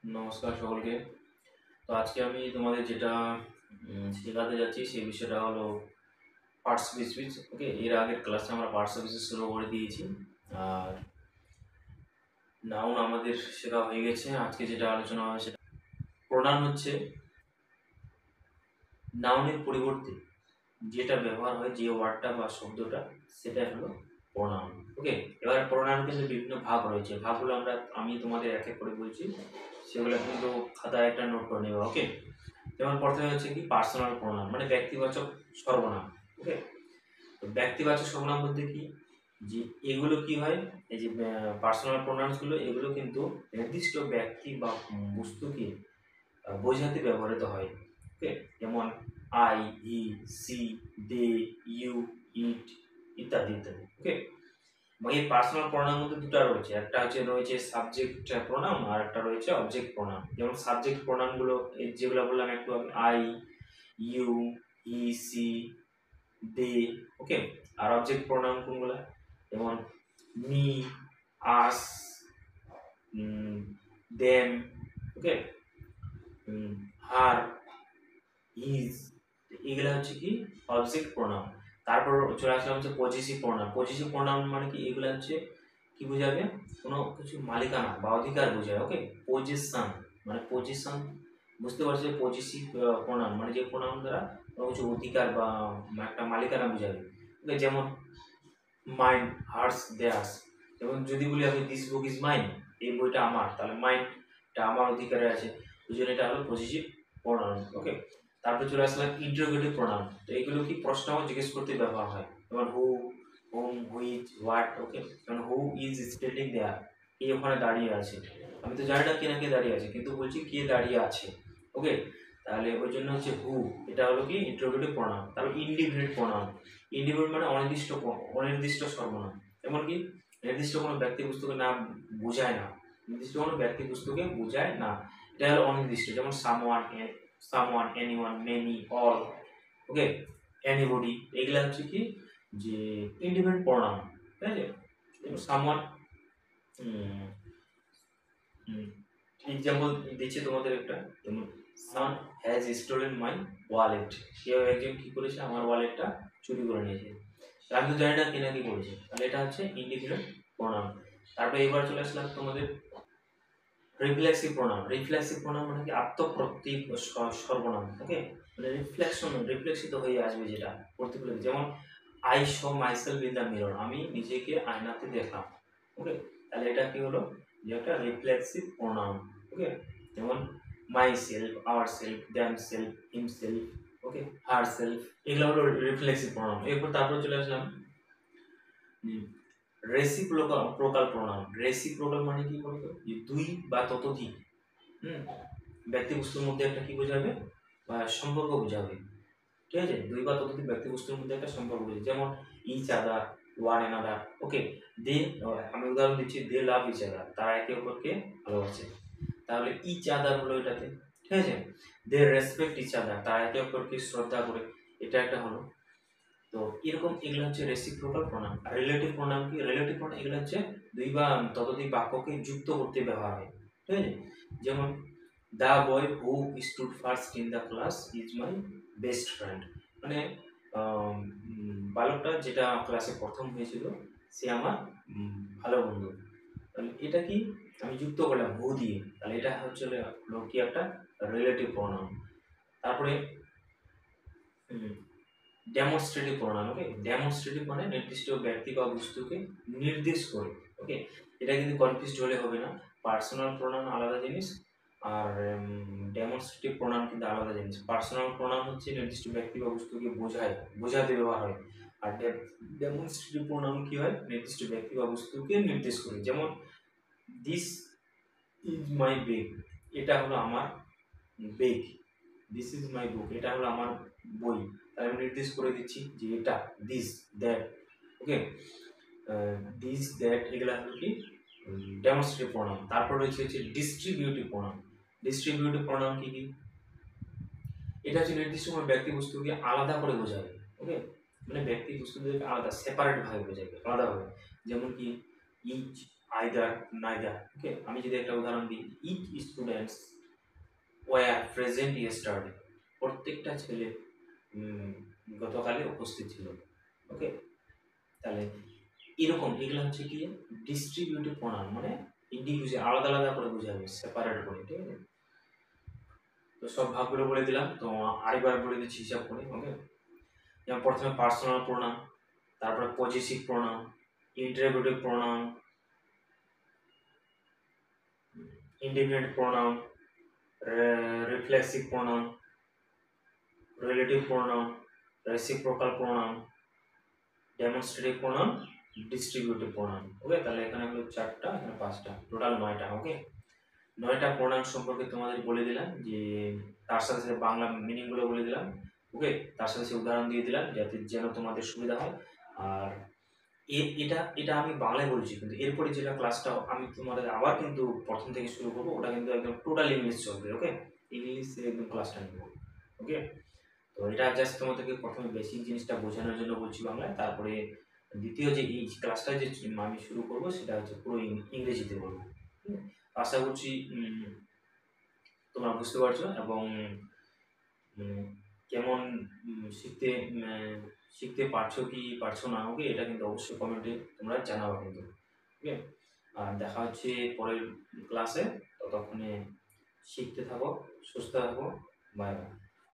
নমস্কার সকলকে। তো আজকে আমি তোমাদের যেটা শেখাতে যাচ্ছি সেই বিষয়টা হলো পার্টস অফ স্পিচ। ওকে, এর আগের ক্লাসে আমরা পার্টস অফ স্পিচ শুরু করে দিয়েছি, আর নাউন আমাদের শেখা হয়ে গেছে। আজকে যেটা আলোচনা হবে সেটা প্রোনাউন হচ্ছে নাউনের পরিবর্তে যেটা ব্যবহার হয়, যে ওয়ার্ডটা বা শব্দটা, সেটাই হলো প্রোনাউন। ওকে, এবার প্রোনাউন কিন্তু বিভিন্ন ভাগ রয়েছে, ভাগগুলো আমি তোমাদের এক এক করে বলছি, সেগুলো কিন্তু খাতায় একটা নোট করে নেবে। ওকে, যেমন প্রথমে হচ্ছে কি পার্সোনাল প্রোনাউন, মানে ব্যক্তিবাচক সর্বনাম। ওকে, তো ব্যক্তিবাচক সর্বনাম বলতে কি, যে এগুলো কি হয়, এই যে পার্সোনাল প্রোনাউন্সগুলো, এগুলো কিন্তু নির্দিষ্ট ব্যক্তি বা বস্তুকে বোঝাতে ব্যবহৃত হয়। ওকে, যেমন I, he, she, they, you, it ইত্যাদি ইত্যাদি। ওকে, এবং এই পার্সোনাল প্রোনাউন মধ্যে দুটো রয়েছে, একটা রয়েছে সাবজেক্ট প্রোনাউন, আর একটা রয়েছে অবজেক্ট প্রোনাউন। যেমন সাবজেক্ট প্রোনাউন গুলো যেগুলো বললাম একটু আগে, I, you, he, she, they. Okay, আর অবজেক্ট প্রোনাউন কোনগুলো, যেমন me, us, them. Okay, her, his, এগুলা হচ্ছে কি অবজেক্ট প্রোনাউন। তারপর চলে আসলাম হচ্ছে পজিটিভ প্রোনাউন। পজিটিভ প্রোনাউন মানে কি, এগুলো হচ্ছে কি বোঝাবে, কোনো কিছু মালিকানা বা অধিকার বোঝায়। ওকে, পজিশন মানে পজিশন, বুঝতে পারছি। পজিটিভ প্রোনাউন মানে যে প্রোনাউন দ্বারা কোনো কিছু অধিকার বা একটা মালিকানা বোঝাবে। ওকে, যেমন মাইন্ড, হার্স, দেয়ার্স। যেমন যদি বলি আমি দিস বুক ইজ মাইন, এই বইটা আমার, তাহলে মাইন্ডটা আমার অধিকারে আছে, ওই জন্য এটা হলো পজিটিভ প্রোনাউন। ওকে, তারপরে চলে আসলাম ইন্টারোগেটিভ প্রোনাউন। তো এগুলো কি প্রশ্ন জিজ্ঞেস করতে ব্যবহার হয়, যেমন হু, হোম, হুইচ, হোয়াট। ওকে, যেমন হু ইজ স্ট্যান্ডিং দেয়ার, কে ওখানে দাঁড়িয়ে আছে, আমি তো জানি না কে না কে দাঁড়িয়ে আছে, কিন্তু বলছি কে দাঁড়িয়ে আছে। ওকে, তাহলে ওই জন্য হচ্ছে হু, এটা হলো কি ইন্টারোগেটিভ প্রোনাউন। তারপর ইনডিফিনিট প্রোনাউন। ইনডিফিনিট মানে অনির্দিষ্ট সর্বনাম। এমন কি নির্দিষ্ট কোনো ব্যক্তি বস্তুকে না বোঝায় না, নির্দিষ্ট কোনো ব্যক্তি বস্তুকে বোঝায় না, এটা হলো অনির্দিষ্ট। যেমন সামওয়ান, এনিওয়ান, মেনি, অল। ওকে, এনিবডি, এগুলা হচ্ছে কি যে ইন্ডিপেন্ডেন্ট প্রোনাউন। ঠিক আছে, যেমন সামওয়ান, এক্সাম্পল দিচ্ছি তোমাদের একটা, যেমন someone has stolen my wallet, কেউ একজন কি করেছে, আমার ওয়ালেটটা চুরি করে নিয়েছে। আমি তো জানি না কে না কি করেছে, তাহলে এটা হচ্ছে ইন্ডিফিনিট প্রোনাউন। তারপরে এবার চলে আসলাম তোমাদের রিফ্লেক্সিভ প্রোনাউন। রিফ্লেক্সিভ প্রোনাউন মানে কি আত্মপ্রতীক সর্বনাম। ওকে, মানে রিফ্লেক্সিত হয়ে আসবে, যেটা প্রতিফলিত। যেমন I saw myself in the mirror, আমি নিজেকে আয়নাতে দেখলাম। ওকে, তাহলে এটা কি হলো, যে একটা রিফ্লেক্সিভ প্রোনাউন। ওকে, যেমন myself, ourself, themself, himself. Okay, herself, এগুলো হলো রিফ্লেক্সিভ প্রোনাউন। এরপর তারপরে চলে আসলাম রেসিপ্রোকাল প্রোনাউন। রেসিপ্রোকাল মানে কি বলতো, যে দুই বা ততোধিক ব্যক্তি বস্তুর মধ্যে একটা কি বোঝাবে, বা সম্পর্ক বোঝাবে। ঠিক আছে, দুই বা ততোধিক ব্যক্তি বস্তুর মধ্যে একটা সম্পর্ক বোঝাবে, যেমন ইচ আদার, ওয়ান অ্যানাদার। ওকে, দে, আমি উদাহরণ দিচ্ছি, দে লাভ ইচ আদার, তারা একে অপরকে ভালোবাসে। তাহলে ইচ আদার হলো এটাতে। ঠিক আছে, দে রেসপেক্ট ইচ আদার, তারা একে অপরকে শ্রদ্ধা করে, এটা একটা হলো। তো এরকম এগুলো হচ্ছে রেসিপ্রোকাল প্রোনাউন। আর রিলেটিভ প্রোনাউন কি, রিলেটিভ প্রোনাউন এগুলো হচ্ছে দুই বা ততোধিক বাক্যকে যুক্ত করতে ব্যবহার হয়। ঠিক আছে, যেমন the boy who stood first in the class is my best friend, মানে বালকটা যেটা ক্লাসে প্রথম হয়েছিল সে আমার ভালো বন্ধু। তাহলে এটা কি আমি যুক্ত করলাম হু দিয়ে, তাহলে এটা হচ্ছে কি একটা রিলেটিভ প্রোনাউন। তারপরে ডেমনস্ট্রেটিভ প্রোনাউন। ওকে, ডেমনস্ট্রেটিভ মানে নির্দিষ্ট ব্যক্তি বা বস্তুকে নির্দেশ করে। ওকে, এটা কিন্তু কনফিউজড হলে হবে না, পার্সোনাল প্রোনাউন আলাদা জিনিস, আর ডেমনস্ট্রেটিভ প্রোনাউন কিন্তু আলাদা জিনিস। পার্সোনাল প্রোনাউন হচ্ছে নির্দিষ্ট ব্যক্তি বা বস্তুকে বোঝাতে ব্যবহার হয়, আর ডেমনস্ট্রেটিভ প্রোনাউন কি হয়, নির্দিষ্ট ব্যক্তি বা বস্তুকে নির্দেশ করে। যেমন দিস ইজ মাই বেগ, এটা হলো আমার বেগ। দিস ইজ মাই বুক, এটা হলো আমার বই। তাহলে আমি নির্দেশ করে দিচ্ছি যে এটা, this, that. Okay, this, that, এগুলা হলো কি ডেমনস্ট্রেটিভ প্রোনাউন। তারপর রয়েছে ডিস্ট্রিবিউটিভ প্রোনাউন। ডিস্ট্রিবিউটিভ প্রোনাউন কি কি, এটা হচ্ছে নির্দিষ্ট কোনো ব্যক্তি বস্তুকে আলাদা করে বোঝাবে। ওকে, মানে ব্যক্তি বস্তুদেরকে আলাদা, সেপারেট ভাবে বোঝাবে, আলাদাভাবে। যেমন কি ইচ, আইদার, নাইদার। ওকে, আমি যদি একটা উদাহরণ দিই, each students were present yesterday, প্রত্যেকটা ছেলে গতকালে উপস্থিত ছিল। ওকে, তাহলে এরকম এগুলো হচ্ছে কি ডিস্ট্রিবিউটিভ প্রোনাউন, মানে ইন্ডিভিজুয়াল, আলাদা আলাদা করে বোঝাবে, সেপারেট করে। ঠিক আছে, তো সব ভাগগুলো বলে দিলাম, তো আরেকবার বলে দিচ্ছি হিসাব করে। ওকে, যেমন প্রথমে পার্সোনাল প্রোনাউন, তারপরে positive pronoun, interrogative pronoun, independent pronoun, reflexive pronoun, relative pronoun, reciprocal pronoun, demonstrative pronoun, distributive pronoun. Okay, তাহলে এখানে হলো 4টা, এখানে 5টা, টোটাল 9টা। ওকে, 9টা প্রোনাউন সম্পর্কে তোমাদের বলে দিলাম, যে তার সাথে সাথে বাংলা মিনিংগুলো বলে দিলাম। ওকে, তার সাথে সাথে উদাহরণ দিয়ে দিলাম, যাতে যেন তোমাদের সুবিধা হয়। আর এটা এটা আমি বাংলায় বলছি, কিন্তু এরপরে যেটা ক্লাসটা আমি তোমাদের আবার কিন্তু প্রথম থেকে শুরু করবো, ওটা কিন্তু একদম টোটাল ইংলিশ চলবে। ওকে, ইংলিশে একদম ক্লাসটা নেব। ওকে, তো এটা জাস্ট তোমাদেরকে প্রথমে বেসিক জিনিসটা বোঝানোর জন্য বলছি বাংলায়, তারপরে দ্বিতীয় যে এই ক্লাসটা যে আমি শুরু করব সেটা হচ্ছে পুরো ইংরেজিতে বলবো। আশা করছি তোমরা বুঝতে পারছো, এবং কেমন শিখতে শিখতে পারছো কি পারছো না। ওকে, এটা কিন্তু অবশ্যই কমেন্টে তোমরা জানাবো কিন্তু। ওকে, আর দেখা হচ্ছে পরের ক্লাসে, ততক্ষণে শিখতে থাকো, সুস্থ থাকো, বাই বাই।